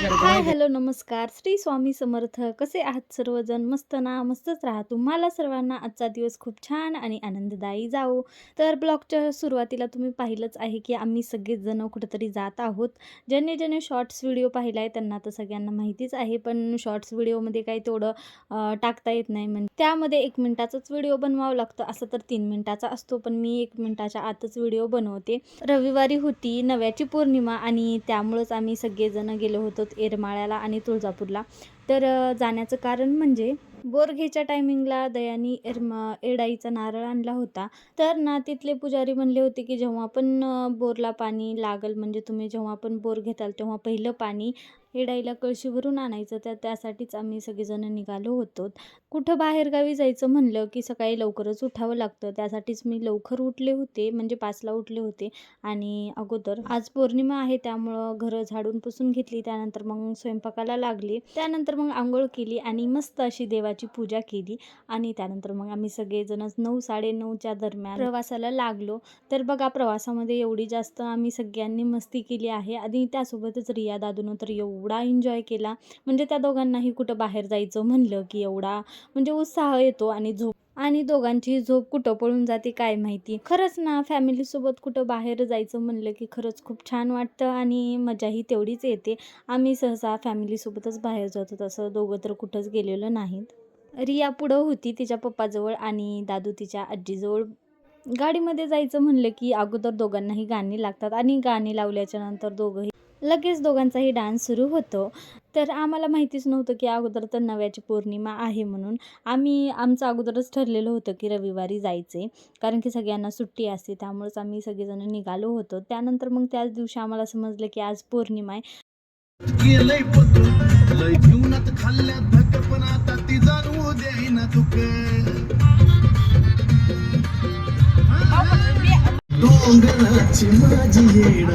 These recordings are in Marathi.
हाय, हॅलो, नमस्कार. श्री स्वामी समर्थ. कसे आहात सर्वजण? मस्त ना? मस्तच राहा. तुम्हाला सर्वांना आजचा दिवस खूप छान आणि आनंददायी जावो. तर ब्लॉगच्या सुरुवातीला तुम्ही पाहिलंच आहे, की आम्ही सगळेच जण कुठेतरी जात आहोत. ज्याने शॉर्ट्स व्हिडिओ पाहिला आहे त्यांना तर सगळ्यांना माहितीच आहे. पण शॉर्ट्स व्हिडिओमध्ये काही तेवढं टाकता येत नाही. म्हणजे त्यामध्ये 1 मिनिटाचाच व्हिडिओ बनवावं लागतं. असं तर 3 मिनिटाचा असतो, पण मी 1 मिनिटाच्या आतच व्हिडिओ बनवते. रविवारी होती नव्याची पौर्णिमा आणि त्यामुळंच आम्ही सगळेजण गेलो होतो येरमाळ्याला आणि तुळजापूरला. तर जाण्याचं कारण म्हणजे बोरघेच्या टायमिंगला दयानी एडाईचा नारळ आणला होता. तर ना तिथले पुजारी म्हणले होते, की जेव्हा पण बोरला पाणी लागल म्हणजे तुम्ही जेव्हा पण बोर घेताल तेव्हा पहिलं पाणी एडाईला कळशी भरून आणायचं. तर त्यासाठीच आम्ही सगळेजण निघालो होतो. कुठं बाहेरगावी जायचं म्हणलं, की सकाळी लवकरच उठावं लागतं. त्यासाठीच मी लवकर उठले होते म्हणजे 5ला उठले होते आणि अगोदर आज पौर्णिमा आहे त्यामुळं घरं झाडून पुसून घेतली. त्यानंतर मग स्वयंपाकाला लागली. त्यानंतर मग अंघोळ केली आणि मस्त अशी देवाची पूजा केली आणि त्यानंतर मग आम्ही सगळेजणच 9-9:30च्या दरम्यान प्रवासाला लागलो. तर बघा प्रवासामध्ये एवढी जास्त आम्ही सगळ्यांनी मस्ती केली आहे आणि त्यासोबतच रिया दादूनं तर एवढा एन्जॉय केला. म्हणजे त्या दोघांनाही कुठं बाहेर जायचं म्हणलं, की एवढा म्हणजे उत्साह येतो आणि दोघांची झोप कुठं पळून जाते काय माहिती. खरंच ना फॅमिलीसोबत कुठं बाहेर जायचं म्हणलं की खरंच खूप छान वाटतं आणि मजाही तेवढीच येते. आम्ही सहसा फॅमिलीसोबतच बाहेर जातो, तसं दोघं तर कुठंच गेलेलो नाहीत. रिया पुढं होती तिच्या पप्पाजवळ आणि दादू तिच्या आजीजवळ. गाडीमध्ये जायचं म्हणलं की अगोदर दोघांनाही गाणी लागतात आणि गाणी लावल्याच्या नंतर लगेच दोघांचाही डान्स सुरू होतो. तर आम्हाला माहितीच नव्हतं की अगोदर तर नव्याची पौर्णिमा आहे म्हणून. आमचं अगोदरच ठरलेलं होतं की रविवारी जायचे, कारण की सगळ्यांना सुट्टी असते. त्यामुळेच आम्ही सगळेजण निघालो होतो. त्यानंतर मग त्याच दिवशी आम्हाला समजलं की आज पौर्णिमा आहे. गेलंय पतून लय जीवनात खाल्ल्या धक पण आता ती जाणवू देईना तुक डोंगराची माझी येड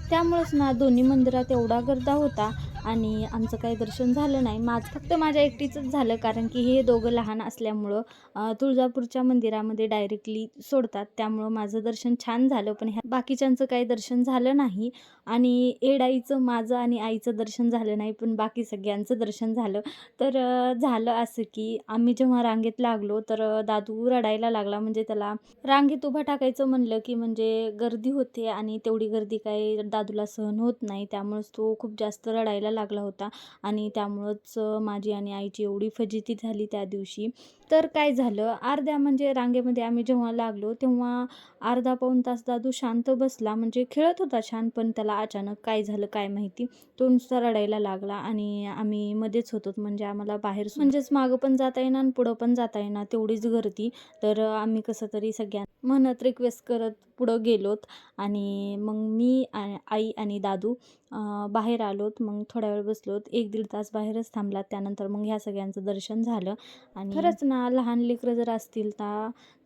त्यामुळेच ना दोन्ही मंदिरात एवढा गर्दा होता आणि आमचं काही दर्शन झालं नाही. फक्त माझ्या एकटीचंच झालं, कारण की हे दोघं लहान असल्यामुळं तुळजापूरच्या मंदिरामध्ये डायरेक्टली सोडतात. त्यामुळं माझं दर्शन छान झालं, पण ह्या बाकीच्यांचं काही दर्शन झालं नाही. आणि एडाईचं माझं आणि आईचं दर्शन झालं नाही, पण बाकी सगळ्यांचं दर्शन झालं. तर झालं असं की आम्ही जेव्हा रांगेत लागलो तर दादू रडायला लागला. म्हणजे त्याला रांगेत उभं टाकायचं म्हणलं की म्हणजे गर्दी होते आणि तेवढी गर्दी काही दादूला सहन होत नाही. त्यामुळेच तो खूप जास्त रडायला लागला होता आणि त्यामुळंच माझी आणि आईची एवढी फजिती झाली त्या दिवशी. तर काय झालं, म्हणजे रांगेमध्ये आम्ही जेव्हा लागलो तेव्हा अर्धा पाऊण तास दादू शांत बसला. म्हणजे खेळत होता छान, पण त्याला अचानक काय झालं काय माहिती, तो नुसता रडायला लागला आणि आम्ही मध्येच होतो. म्हणजे आम्हाला बाहेर म्हणजेच मागं पण जाता येणार आणि पुढं पण जाता येणार, तेवढीच गर्दी. तर आम्ही कसं तरी म्हणत रिक्वेस्ट करत पुढं गेलोत आणि मग मी आई आणि दादू बाहेर आलोत. मग थोड्या वेळ बसलोत, 1-1.5 तास बाहेरच थांबला. त्यानंतर मग ह्या सगळ्यांचं दर्शन झालं. आणि खरंच ना लहान लेकरं जर असतील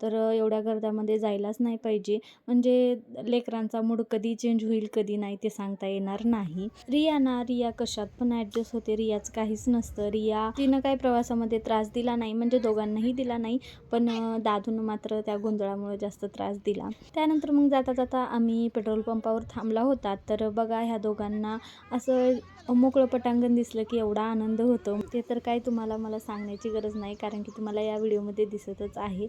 तर एवढ्या गर्द्यामध्ये जायलाच नाही पाहिजे. म्हणजे लेकरांचा मूड कधी चेंज होईल कधी नाही ते सांगता येणार नाही. रिया कशात पण ॲडजस्ट होते. रियाचं काहीच नसतं. तिनं काही प्रवासामध्ये त्रास दिला नाही, म्हणजे दोघांनाही दिला नाही, पण दादूनं मात्र त्या गोंधळामुळे जास्त त्रास दिला. त्यानंतर मग जाता जाता आम्ही पेट्रोल पंपावर थांबला होता. तर बघा ह्या दोघांना असं मोकळं पटांगण दिसलं की एवढा आनंद होतो. ते तर काय तुम्हाला मला सांगण्याची गरज नाही, कारण की तुम्हाला या व्हिडिओमध्ये दिसतच आहे.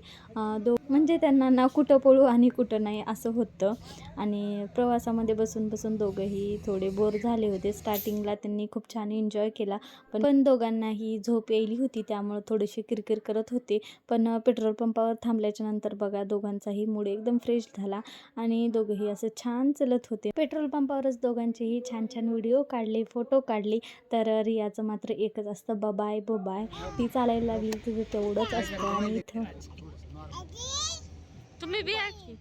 म्हणजे त्यांना ना कुठं पळू आणि कुठं नाही असं होतं. आणि प्रवासामध्ये बसून बसून दोघंही थोडे बोर झाले होते. स्टार्टिंगला त्यांनी खूप छान एन्जॉय केला, पण दोघांनाही झोप यायली होती त्यामुळे थोडीशी किरकिर करत होते. पण पेट्रोल पंपावर थांबल्याच्या नंतर बघा दोघांचाही मूड एकदम फ्रेश झाला आणि दोघंही असं छान चलत होते. पेट्रोल पंपावरच दोघांचेही छान छान व्हिडिओ काढले, फोटो काढले. तर रियाचं मात्र एकच असतं बबाय बबाय. ती चालायला लागली तिचं तेवढंच असतं. आणि इथं तुम्ही बी या की.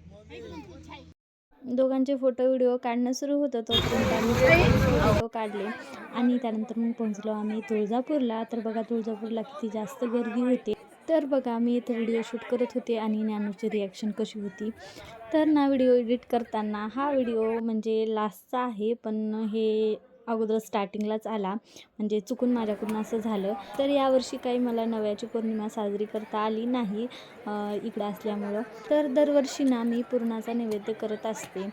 दोघांचे फोटो व्हिडिओ काढणं सुरू होतं. तोपर्यंत आम्ही सगळ्यांचे फोटो काढले आणि त्यानंतर मग पोहोचलो आम्ही तुळजापूरला. तर बघा तुळजापूरला किती जास्त गर्दी होते. तर बघा मी इथं व्हिडिओ शूट करत होते आणि ज्ञानूची रिॲक्शन कशी होती. तर ना व्हिडिओ एडिट करताना हा व्हिडिओ म्हणजे लास्टचा आहे, पण हे अगोदर स्टार्टिंगलाच आला, म्हणजे चुकून माझ्याकडून असं झालं. तर यावर्षी काही मला नव्याची पौर्णिमा साजरी करता आली नाही इकडं असल्यामुळं. तर दरवर्षी ना मी पुरणाचा नैवेद्य करत असते.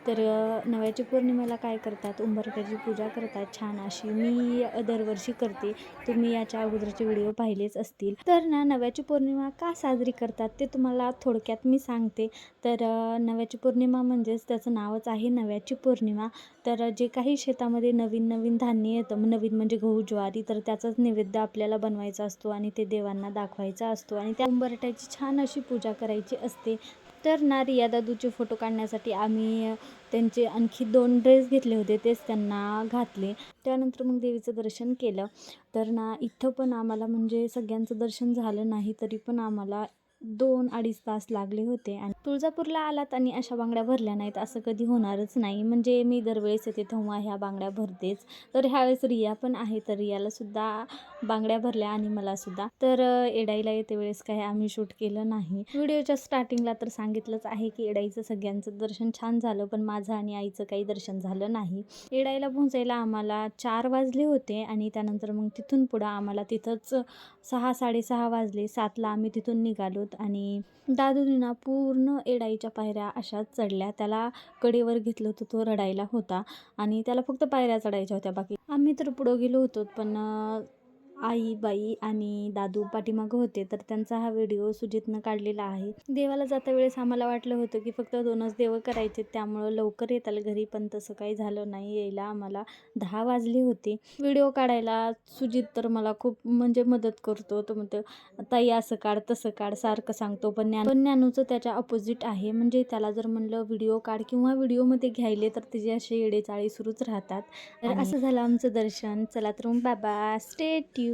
तर नव्याची पौर्णिमेला काय करतात, उंबरठ्याची पूजा करतात छान अशी. मी दरवर्षी करते. तुम्ही याच्या अगोदरचे व्हिडिओ पाहिलेच असतील. तर ना नव्याची पौर्णिमा का साजरी करतात ते तुम्हाला थोडक्यात मी सांगते. तर नव्याची पौर्णिमा म्हणजेच त्याचं नावच आहे नव्याची पौर्णिमा. तर जे काही शेतामध्ये नवीन नवीन धान्य येतं, नवीन म्हणजे गहू ज्वारी, तर त्याचाच नैवेद्य आपल्याला बनवायचा असतो आणि ते देवांना दाखवायचा असतो आणि त्या उंबरठ्याची छान अशी पूजा करायची असते. तर ना रिया दादूचे फोटो काढण्यासाठी आम्ही त्यांचे आणखी 2 ड्रेस घेतले होते, तेच त्यांना घातले. त्यानंतर मग देवीचं दर्शन केलं. तर ना इथं पण आम्हाला म्हणजे सगळ्यांचं दर्शन झालं नाही, तरी पण आम्हाला 2-2.5 तास लागले होते. आणि तुळजापूरला आलात आणि अशा बांगड्या भरल्या नाहीत असं कधी होणारच नाही. म्हणजे मी दरवेळेस येते तेव्हा ह्या बांगड्या भरतेच. तर ह्यावेळेस रिया पण आहे, तर रियालासुद्धा बांगड्या भरल्या आणि मलासुद्धा. तर एडाईला येते वेळेस काही आम्ही शूट केलं नाही. व्हिडिओच्या स्टार्टिंगला तर सांगितलंच आहे की एडाईचं सगळ्यांचं दर्शन छान झालं, पण माझं आणि आईचं काही दर्शन झालं नाही. एडाईला पोहोचायला आम्हाला 4 वाजले होते आणि त्यानंतर मग तिथून पुढं आम्हाला तिथंच 6-6:30 वाजले. 7ला आम्ही तिथून निघालोत आणि दादूनी ना पूर्ण एडाईच्या पायऱ्या अशाच चढल्या. त्याला कडेवर घेतलं होतं, तो रडायला होता आणि त्याला फक्त पायऱ्या चढायच्या होत्या. बाकी आम्ही तर पुढं गेलो होतो, पण आई, बाई आणि दादू पाठीमागं होते. तर त्यांचा हा व्हिडिओ सुजितनं काढलेला आहे. देवाला जाता वेळेस आम्हाला वाटलं होतं की फक्त 2च देवं करायचे, त्यामुळं लवकर येताल घरी, पण तसं काही झालं नाही. यायला आम्हाला 10 वाजले होते. व्हिडिओ काढायला सुजित तर मला खूप म्हणजे मदत करतो. तो म्हणतो, ताई असं काढ, तसं काढ, सारखं सांगतो. पण ज्ञानूचं त्याच्या अपोजिट आहे. म्हणजे त्याला जर म्हणलं व्हिडिओ काढ किंवा व्हिडिओमध्ये घ्यायले, तर त्याचे असे येडेचाळी सुरूच राहतात. तर असं झालं आमचं दर्शन. चला तर मग बाय बाय, स्टे ट्यून.